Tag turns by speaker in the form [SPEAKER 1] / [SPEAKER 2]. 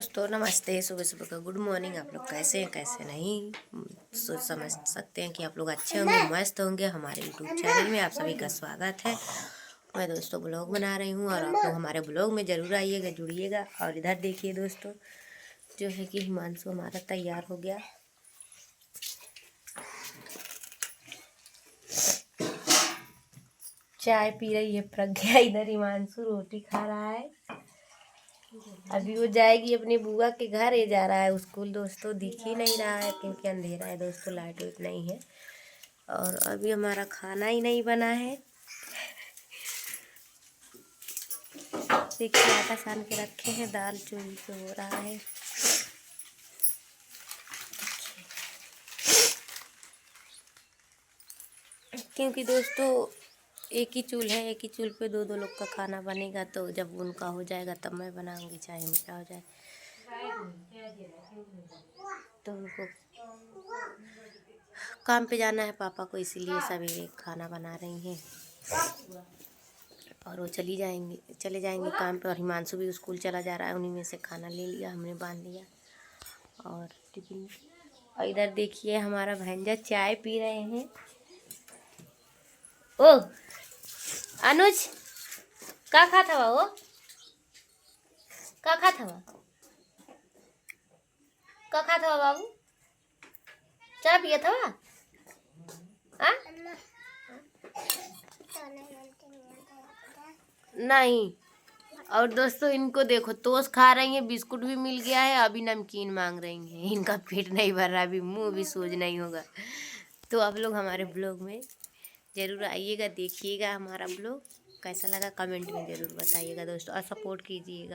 [SPEAKER 1] दोस्तों नमस्ते। सुबह सुबह का गुड मॉर्निंग। आप लोग कैसे हैं कैसे नहीं सोच समझ सकते हैं कि आप लोग अच्छे होंगे, मस्त होंगे। हमारे यूट्यूब चैनल में आप सभी का स्वागत है। मैं दोस्तों ब्लॉग बना रही हूँ और आप लोग हमारे ब्लॉग में ज़रूर आइएगा, जुड़िएगा। और इधर देखिए दोस्तों, जो है कि हिमांशु हमारा तैयार हो गया। चाय पी रही है प्रज्ञा, इधर हिमांशु रोटी खा रहा है। अभी वो जाएगी अपनी बुआ के घर, ये जा रहा है स्कूल। दोस्तों दिख ही नहीं रहा है क्योंकि अंधेरा है दोस्तों, लाइट वाइट नहीं है। और अभी हमारा खाना ही नहीं बना है। देखिए आटा सान के रखे हैं, दाल चूल्हे पे हो रहा है। क्योंकि दोस्तों एक ही चूल्हा है, एक ही चूल्हे पे दो दो लोग का खाना बनेगा। तो जब उनका हो जाएगा तब मैं बनाऊंगी, चाहे मेरा हो जाए। तो उनको काम पे जाना है पापा को, इसीलिए सवेरे खाना बना रही हैं। और वो चले जाएंगे काम पे। और हिमांशु भी स्कूल चला जा रहा है, उन्हीं में से खाना ले लिया, हमने बांध लिया और टिफिन। और इधर देखिए हमारा भंजा चाय पी रहे हैं। ओ अनुज का खाता हुआ वो, का खाता हुआ, का खाता हुआ बाबू, चाय पिया था आ? नहीं। और दोस्तों इनको देखो, टोस्ट खा रही हैं, बिस्कुट भी मिल गया है, अभी नमकीन मांग रही हैं। इनका पेट नहीं भर रहा, अभी मुंह भी सूज नहीं होगा। तो आप लोग हमारे ब्लॉग में ज़रूर आइएगा, देखिएगा हमारा ब्लॉग कैसा लगा, कमेंट में ज़रूर बताइएगा दोस्तों, और सपोर्ट कीजिएगा।